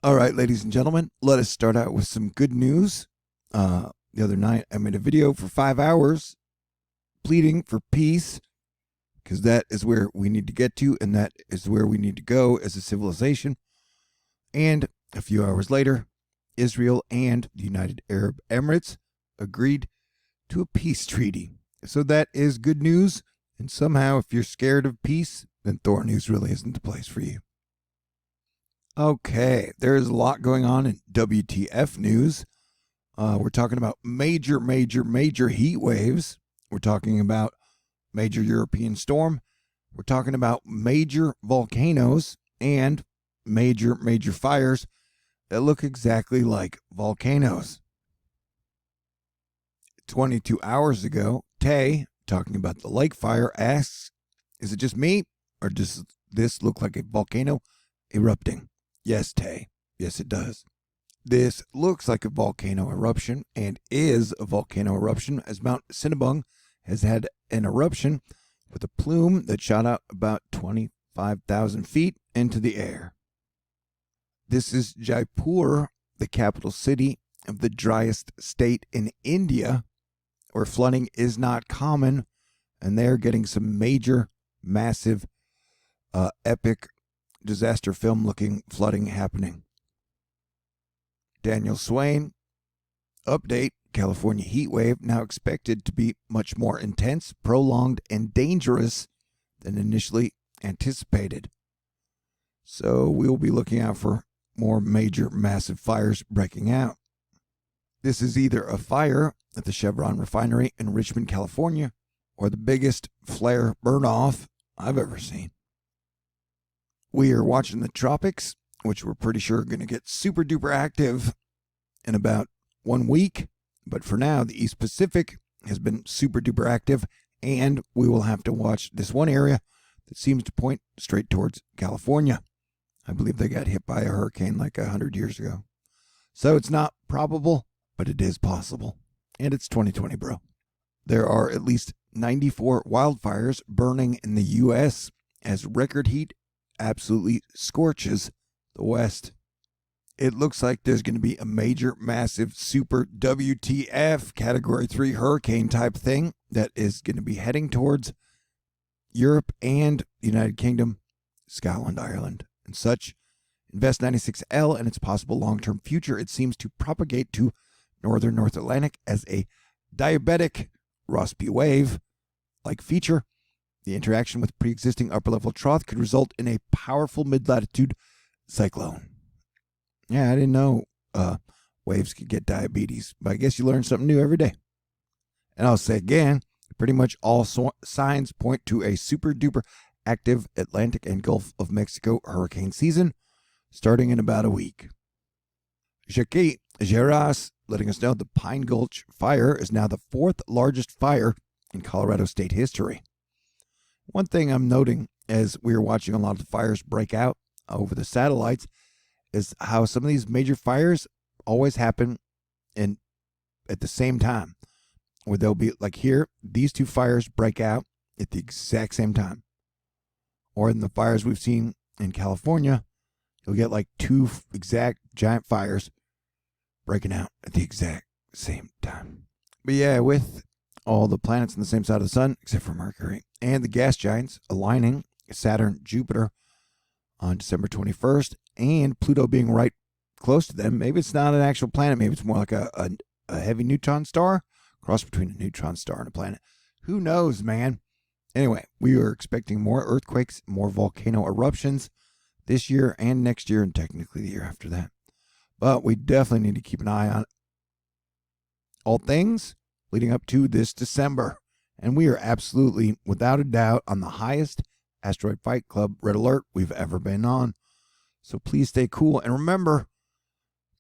All right, ladies and gentlemen, let us start out with some good news. The other night, I made a video for 5 hours pleading for peace because that is where we need to get to, and that is where we need to go as a civilization. And a few hours later, Israel and the United Arab Emirates agreed to a peace treaty. So that is good news. And somehow, if you're scared of peace, then THORnews really isn't the place for you. Okay, there's a lot going on in WTF news. We're talking about major heat waves. We're talking about major European storm. We're talking about major volcanoes and major fires that look exactly like volcanoes. 22 hours ago, Tay, talking about the lake fire, asks, is it just me, or does this look like a volcano erupting? Yes, Tay. Yes, it does. This looks like a volcano eruption and is a volcano eruption, as Mount Cinnabung has had an eruption with a plume that shot out about 25,000 feet into the air. This is Jaipur, the capital city of the driest state in India, where flooding is not common, and they're getting some major, massive, epic disaster film looking flooding happening. Daniel Swain, update, California heat wave now expected to be much more intense, prolonged, and dangerous than initially anticipated. So we'll be looking out for more major, massive fires breaking out. This is either a fire at the Chevron refinery in Richmond, California, or the biggest flare burn-off I've ever seen. We are watching the tropics, which we're pretty sure are going to get super duper active in about 1 week. But for now, the East Pacific has been super duper active, and we will have to watch this one area that seems to point straight towards California. I believe they got hit by a hurricane like 100 years ago. So it's not probable, but it is possible. And it's 2020, bro. There are at least 94 wildfires burning in the U.S. as record heat absolutely scorches the West. It looks like there's going to be a major, massive, super WTF Category 3 hurricane type thing that is going to be heading towards Europe and the United Kingdom, Scotland, Ireland, and such. Invest 96L and its possible long-term future. It seems to propagate to northern North Atlantic as a diabetic Rossby wave-like feature. The interaction with pre-existing upper-level trough could result in a powerful mid-latitude cyclone. Yeah, I didn't know waves could get diabetes, but I guess you learn something new every day. And I'll say again, pretty much all signs point to a super-duper active Atlantic and Gulf of Mexico hurricane season starting in about a week. Jackie Geras letting us know the Pine Gulch fire is now the 4th largest fire in Colorado state history. One thing I'm noting as we are watching a lot of the fires break out over the satellites is how some of these major fires always happen at the same time, where they'll be like here, these two fires break out at the exact same time. Or in the fires we've seen in California, you'll get like 2 exact giant fires breaking out at the exact same time. But yeah, with all the planets on the same side of the sun, except for Mercury, and the gas giants aligning Saturn, Jupiter on December 21st, and Pluto being right close to them. Maybe it's not an actual planet. Maybe it's more like a heavy neutron star, cross between a neutron star and a planet. Who knows, man? Anyway, we are expecting more earthquakes, more volcano eruptions this year and next year, and technically the year after that. But we definitely need to keep an eye on all things leading up to this December. And we are absolutely, without a doubt, on the highest Asteroid Fight Club red alert we've ever been on. So please stay cool. And remember,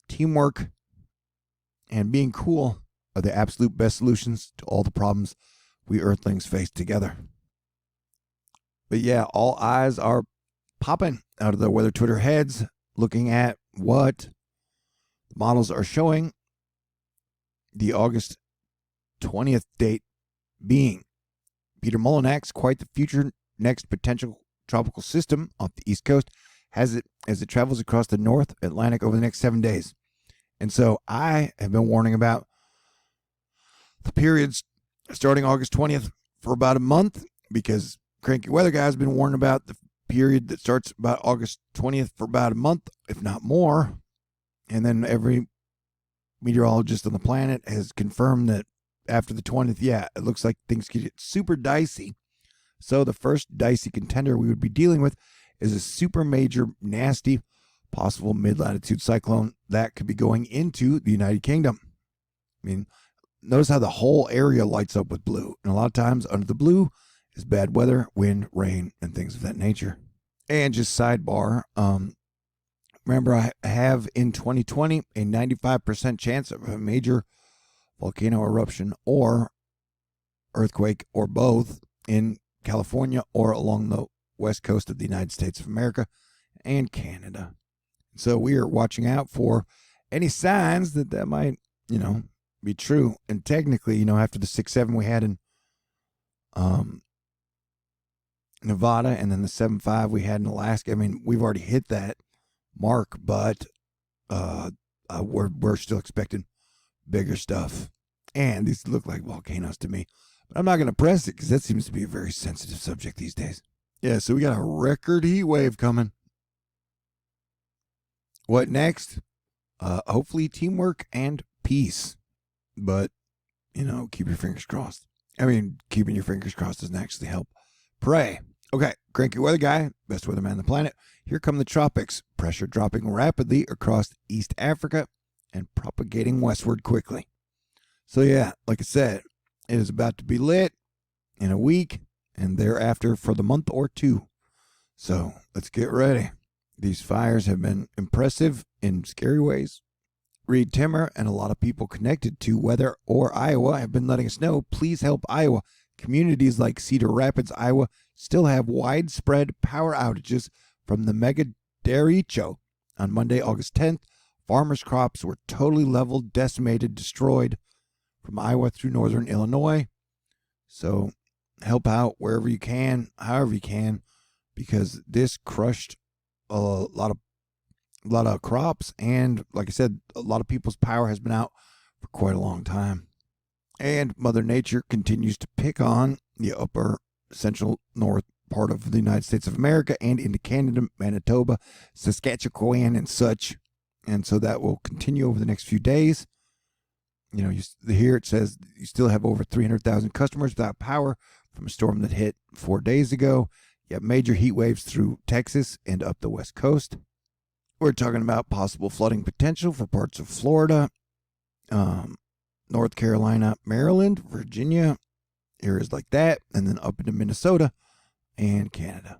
teamwork and being cool are the absolute best solutions to all the problems we Earthlings face together. But yeah, all eyes are popping out of the weather Twitter heads, looking at what the models are showing the August 20th date being. Peter Molyneux, quite the future next potential tropical system off the East Coast, as it travels across the North Atlantic over the next 7 days. And so I have been warning about the periods starting August 20th for about a month, because Cranky Weather Guy has been warning about the period that starts about August 20th for about a month, if not more. And then every meteorologist on the planet has confirmed that after the 20th, yeah, it looks like things could get super dicey. So the first dicey contender we would be dealing with is a super major, nasty, possible mid-latitude cyclone that could be going into the United Kingdom. I mean, notice how the whole area lights up with blue. And a lot of times under the blue is bad weather, wind, rain, and things of that nature. And just sidebar, remember I have in 2020 a 95% chance of a major volcano eruption or earthquake or both in California or along the west coast of the United States of America and Canada. So we are watching out for any signs that might, be true. And technically, after the 6.7 we had in Nevada and then the 7.5 we had in Alaska, I mean, we've already hit that mark, but we're still expecting bigger stuff. And these look like volcanoes to me. But I'm not going to press it because that seems to be a very sensitive subject these days. Yeah, so we got a record heat wave coming. What next? Hopefully teamwork and peace. But, keep your fingers crossed. I mean, keeping your fingers crossed doesn't actually help. Pray. Okay, Cranky Weather Guy, best weatherman on the planet. Here come the tropics. Pressure dropping rapidly across East Africa and propagating westward quickly. So yeah, like I said, it is about to be lit in a week and thereafter for the month or two. So let's get ready. These fires have been impressive in scary ways. Reed Timmer and a lot of people connected to weather or Iowa have been letting us know, please help Iowa. Communities like Cedar Rapids, Iowa, still have widespread power outages from the mega derecho. On Monday, August 10th, farmers' crops were totally leveled, decimated, destroyed from Iowa through northern Illinois. So help out wherever you can, however you can, because this crushed a lot of crops, and like I said, a lot of people's power has been out for quite a long time. And Mother Nature continues to pick on the upper central north part of the United States of America and into Canada, Manitoba, Saskatchewan, and such. And so that will continue over the next few days. Here it says you still have over 300,000 customers without power from a storm that hit 4 days ago. You have major heat waves through Texas and up the west coast. We're talking about possible flooding potential for parts of Florida, North Carolina, Maryland, Virginia, areas like that, and then up into Minnesota and Canada.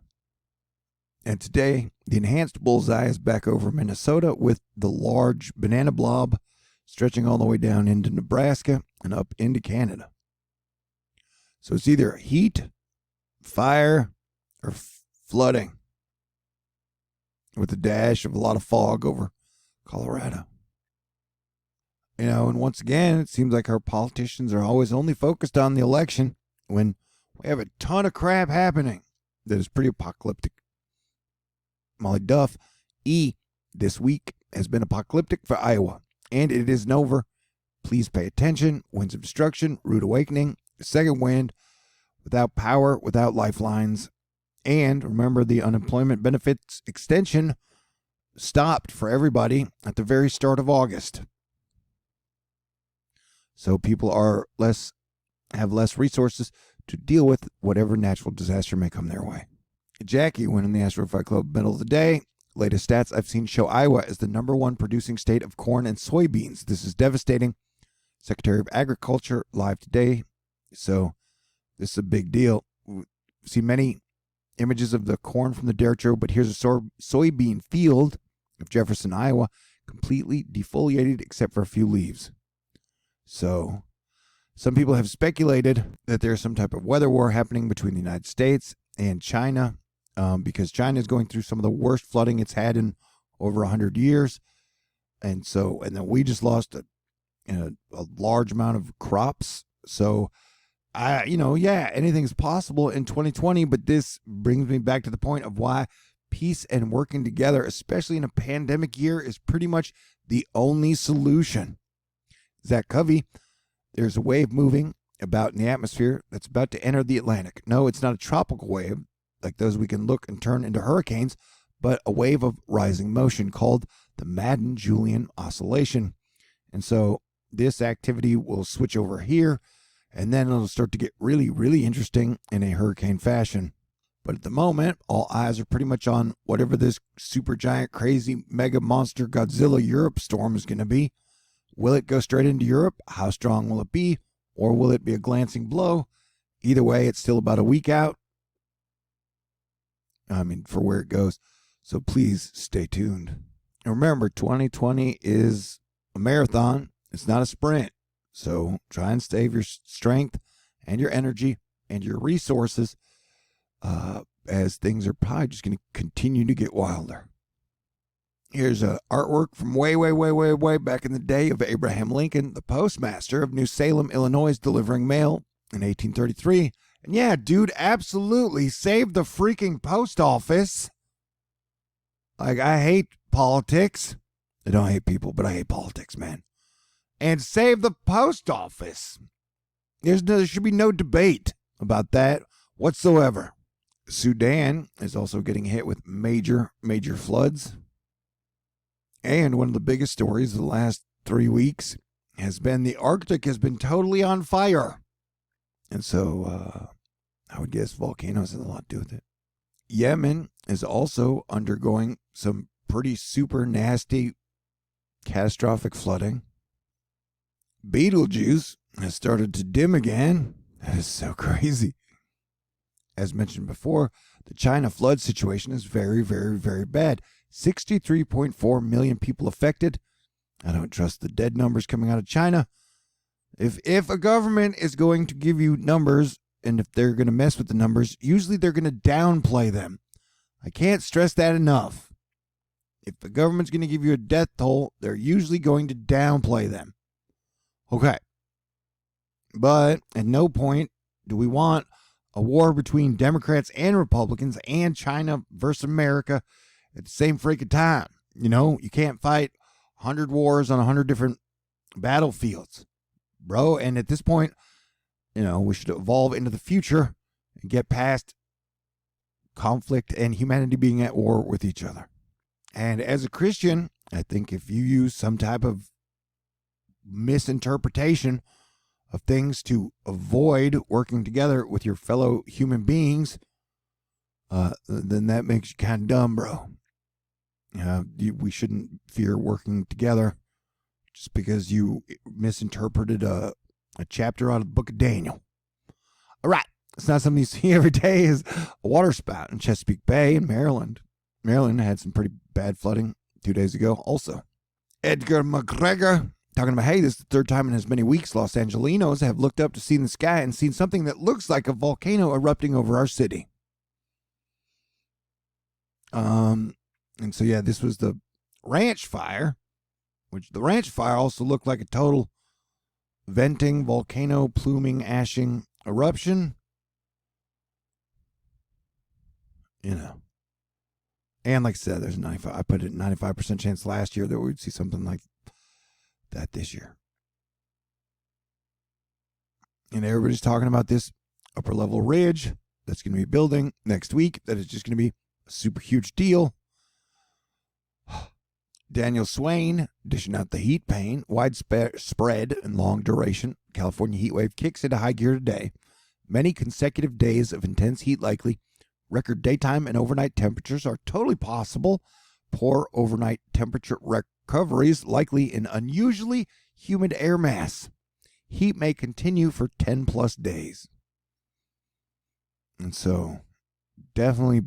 And today, the enhanced bullseye is back over Minnesota with the large banana blob stretching all the way down into Nebraska and up into Canada. So it's either heat, fire, or flooding, with a dash of a lot of fog over Colorado. And once again, it seems like our politicians are always only focused on the election when we have a ton of crap happening that is pretty apocalyptic. Molly Duff, this week has been apocalyptic for Iowa, and it isn't over. Please pay attention. Winds of destruction, rude awakening, second wind, without power, without lifelines. And remember, the unemployment benefits extension stopped for everybody at the very start of August. So people have less resources to deal with whatever natural disaster may come their way. Jackie winning the Astrofight Club Medal of the Day. Latest stats I've seen show Iowa as the #1 producing state of corn and soybeans. This is devastating. Secretary of Agriculture live today. So this is a big deal. We've seen many images of the corn from the derecho, but here's a soybean field of Jefferson, Iowa, completely defoliated except for a few leaves. So some people have speculated that there's some type of weather war happening between the United States and China, because China is going through some of the worst flooding it's had in over 100 years. And then we just lost a large amount of crops. So anything's possible in 2020, but this brings me back to the point of why peace and working together, especially in a pandemic year, is pretty much the only solution. Zach Covey, there's a wave moving about in the atmosphere that's about to enter the Atlantic. No, it's not a tropical wave like those we can look and turn into hurricanes, but a wave of rising motion called the Madden-Julian Oscillation. And so this activity will switch over here, and then it'll start to get really, really interesting in a hurricane fashion. But at the moment, all eyes are pretty much on whatever this super giant, crazy, mega monster Godzilla Europe storm is going to be. Will it go straight into Europe? How strong will it be? Or will it be a glancing blow? Either way, it's still about a week out. For where it goes. So please stay tuned. And remember, 2020 is a marathon. It's not a sprint. So try and save your strength and your energy and your resources as things are probably just going to continue to get wilder. Here's artwork from way, way, way, way, way back in the day of Abraham Lincoln, the postmaster of New Salem, Illinois, delivering mail in 1833. And yeah, dude, absolutely save the freaking post office. Like, I hate politics. I don't hate people, but I hate politics, man. And save the post office. There should be no debate about that whatsoever. Sudan is also getting hit with major, major floods. And one of the biggest stories of the last 3 weeks has been the Arctic has been totally on fire. And so I would guess volcanoes have a lot to do with it. Yemen is also undergoing some pretty super nasty catastrophic flooding. Betelgeuse has started to dim again. That is so crazy. As mentioned before, the China flood situation is very, very, very bad. 63.4 million people affected. I don't trust the dead numbers coming out of China. If a government is going to give you numbers, and if they're going to mess with the numbers, usually they're going to downplay them. I can't stress that enough. If the government's going to give you a death toll, they're usually going to downplay them. Okay. But at no point do we want a war between Democrats and Republicans and China versus America at the same freaking time. You know, you can't fight 100 wars on 100 different battlefields, bro. And at this point, you know, we should evolve into the future and get past conflict and humanity being at war with each other. And as a Christian, I think if you use some type of misinterpretation of things to avoid working together with your fellow human beings, then that makes you kind of dumb, bro. We shouldn't fear working together just because you misinterpreted a chapter out of the book of Daniel. All right. It's not something you see every day. Is a water spout in Chesapeake Bay in Maryland. Maryland had some pretty bad flooding 2 days ago also. Edgar McGregor talking about, hey, this is the third time in as many weeks Los Angelinos have looked up to see in the sky and seen something that looks like a volcano erupting over our city. And so, yeah, this was the ranch fire, which the ranch fire also looked like a total venting, volcano, pluming, ashing eruption. You know. And like I said, there's I put it 95% chance last year that we would see something like that this year. And everybody's talking about this upper level ridge that's going to be building next week. That is just going to be a super huge deal. Daniel Swain dishing out the heat pain, widespread and long duration. California heat wave kicks into high gear today. Many consecutive days of intense heat likely. Record daytime and overnight temperatures are totally possible. Poor overnight temperature recoveries likely in unusually humid air mass. Heat may continue for 10 plus days. And so, definitely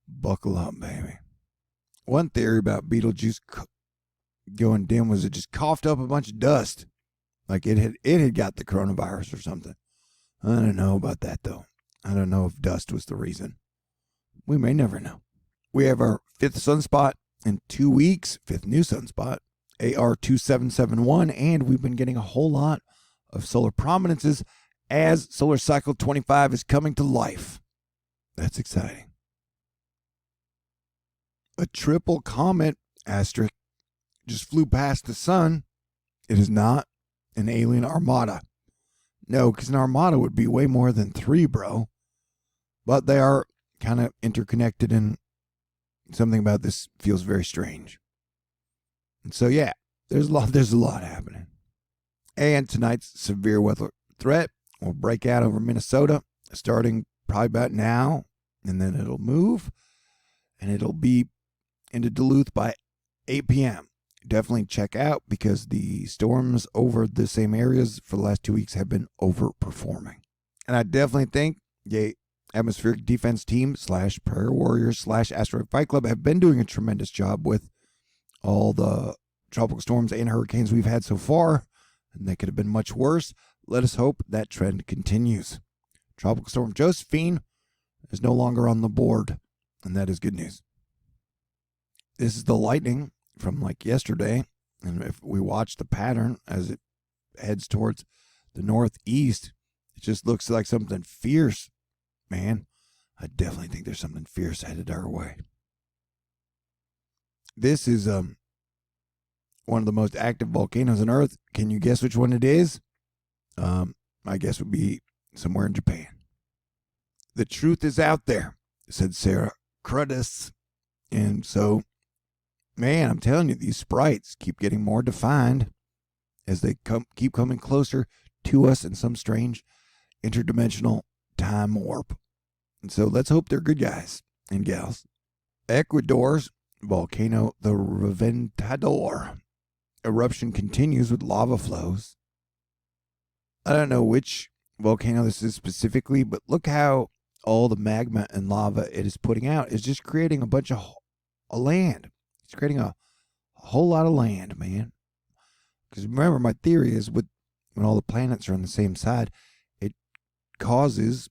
buckle up, baby. One theory about Betelgeuse going dim was it just coughed up a bunch of dust. Like it had got the coronavirus or something. I don't know about that, though. I don't know if dust was the reason. We may never know. We have our fifth sunspot in 2 weeks, fifth new sunspot, AR2771, and we've been getting a whole lot of solar prominences as solar cycle 25 is coming to life. That's exciting. a triple comet asterisk just flew past the sun, it is not an alien armada. No, because an armada would be way more than 3, bro. But they are kind of interconnected, and something about this feels very strange. And so, yeah, there's a lot happening. And tonight's severe weather threat will break out over Minnesota, starting probably about now, and then it'll move, and it'll be into Duluth by 8 p.m. Definitely check out, because the storms over the same areas for the last 2 weeks have been overperforming. And I definitely think the atmospheric defense team / prayer warriors / asteroid fight club have been doing a tremendous job with all the tropical storms and hurricanes we've had so far, and they could have been much worse. Let us hope that trend continues. Tropical storm Josephine is no longer on the board, and that is good news. This is the lightning from like yesterday, and if we watch the pattern as it heads towards the northeast, it just looks like something fierce, man. I definitely think there's something fierce headed our way. This is one of the most active volcanoes on Earth. Can you guess which one it is? My guess would be somewhere in Japan. The truth is out there, said Sarah Crudis. And so, man, I'm telling you, these sprites keep getting more defined as they keep coming closer to us in some strange interdimensional time warp. And so let's hope they're good guys and gals. Ecuador's volcano, the Reventador. Eruption continues with lava flows. I don't know which volcano this is specifically, but look how all the magma and lava it is putting out is just creating a bunch of land. It's creating a whole lot of land, man. Because remember, my theory is when all the planets are on the same side, it causes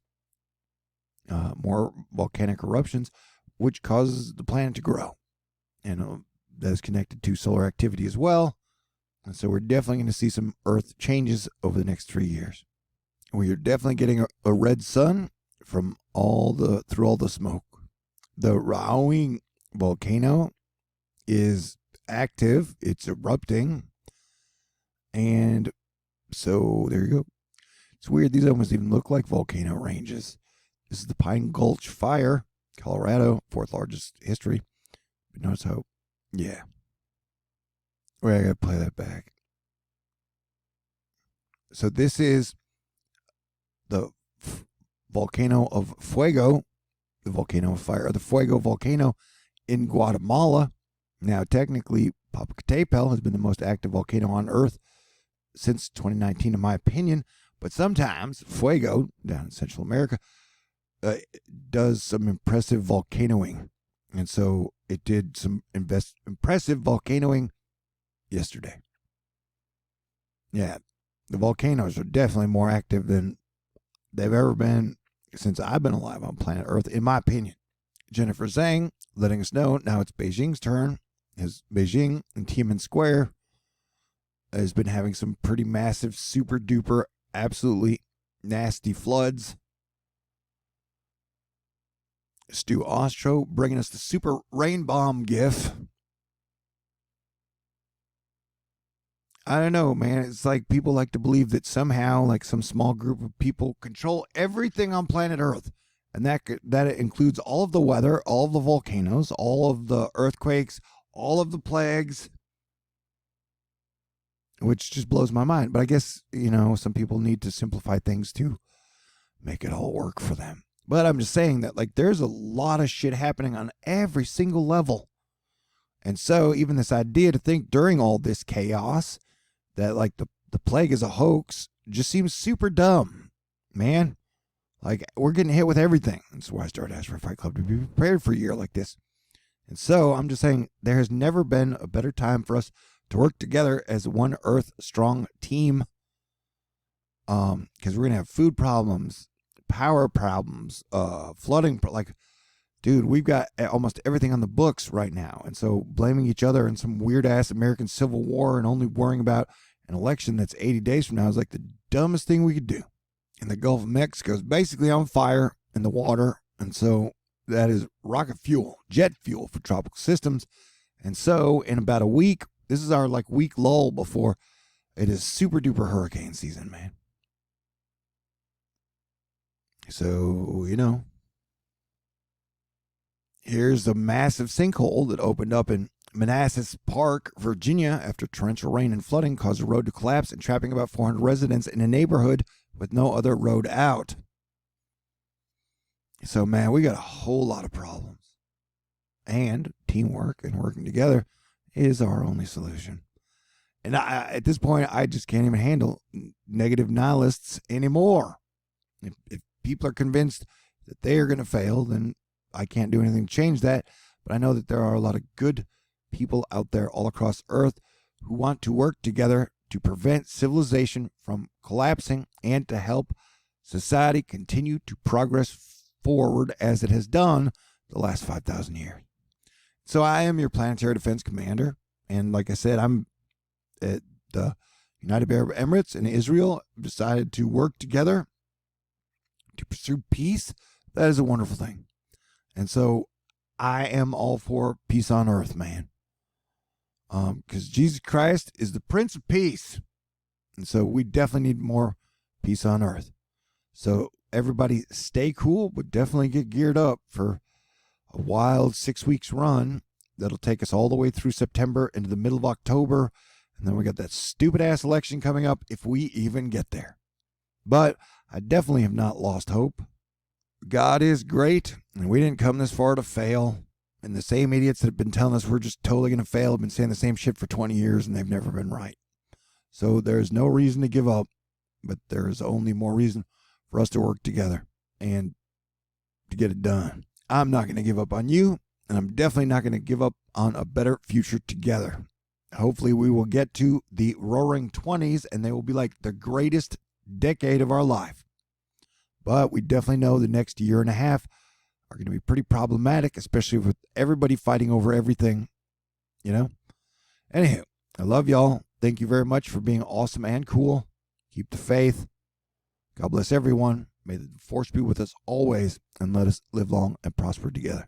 more volcanic eruptions, which causes the planet to grow. And that is connected to solar activity as well. And so we're definitely going to see some Earth changes over the next 3 years. We are definitely getting a red sun from through all the smoke. The Raoing volcano is active. It's erupting. And so there you go. It's weird. These almost even look like volcano ranges. This is the Pine Gulch Fire, Colorado, 4th largest history. But notice how, yeah. Wait, I gotta play that back. So this is the volcano of Fuego, the volcano of fire, the Fuego volcano in Guatemala. Now, technically, Popocatépetl has been the most active volcano on Earth since 2019, in my opinion. But sometimes Fuego, down in Central America, does some impressive volcanoing. And so it did some impressive volcanoing yesterday. Yeah, the volcanoes are definitely more active than they've ever been since I've been alive on planet Earth, in my opinion. Jennifer Zhang letting us know now it's Beijing's turn, as Beijing and Tiananmen Square has been having some pretty massive, super duper, absolutely nasty floods. Stu Ostro bringing us the super rain bomb gif. I don't know, man. It's like people like to believe that somehow, like some small group of people control everything on planet Earth. And that includes all of the weather, all of the volcanoes, all of the earthquakes, all of the plagues, which just blows my mind. But I guess, some people need to simplify things to make it all work for them. But I'm just saying that, like, there's a lot of shit happening on every single level. And so even this idea to think during all this chaos that, like, the plague is a hoax just seems super dumb, man. Like, we're getting hit with everything. That's why I started Asteroid Fight Club, to be prepared for a year like this. And so I'm just saying there has never been a better time for us to work together as one Earth strong team. Because we're going to have food problems, power problems, flooding. Like, dude, we've got almost everything on the books right now. And so blaming each other in some weird-ass American Civil War and only worrying about an election that's 80 days from now is like the dumbest thing we could do. And the Gulf of Mexico is basically on fire in the water. And so that is rocket fuel, jet fuel for tropical systems. And so in about a week, this is our week lull before it is super duper hurricane season, man. So, here's the massive sinkhole that opened up in Manassas Park, Virginia, after torrential rain and flooding caused a road to collapse and trapping about 400 residents in a neighborhood with no other road out. So, man, we got a whole lot of problems. And teamwork and working together is our only solution. And at this point, I just can't even handle negative nihilists anymore. If people are convinced that they are going to fail, then I can't do anything to change that. But I know that there are a lot of good people out there all across Earth who want to work together to prevent civilization from collapsing and to help society continue to progress forward as it has done the last 5,000 years. So I am your planetary defense commander. And like I said, I'm at the United Arab Emirates and Israel decided to work together to pursue peace. That is a wonderful thing. And so I am all for peace on earth, man. Because Jesus Christ is the Prince of Peace. And so we definitely need more peace on earth. So everybody stay cool, but definitely get geared up for a wild 6 weeks run that'll take us all the way through September into the middle of October. And then we got that stupid ass election coming up if we even get there. But I definitely have not lost hope. God is great, and we didn't come this far to fail. And the same idiots that have been telling us we're just totally going to fail have been saying the same shit for 20 years, and they've never been right. So there's no reason to give up, but there is only more reason for us to work together and to get it done. I'm not going to give up on you, and I'm definitely not going to give up on a better future together. Hopefully we will get to the roaring 20s, and they will be like the greatest decade of our life. But we definitely know the next year and a half are going to be pretty problematic, especially with everybody fighting over everything, Anywho, I love y'all. Thank you very much for being awesome and cool. Keep the faith. God bless everyone. May the force be with us always, and let us live long and prosper together.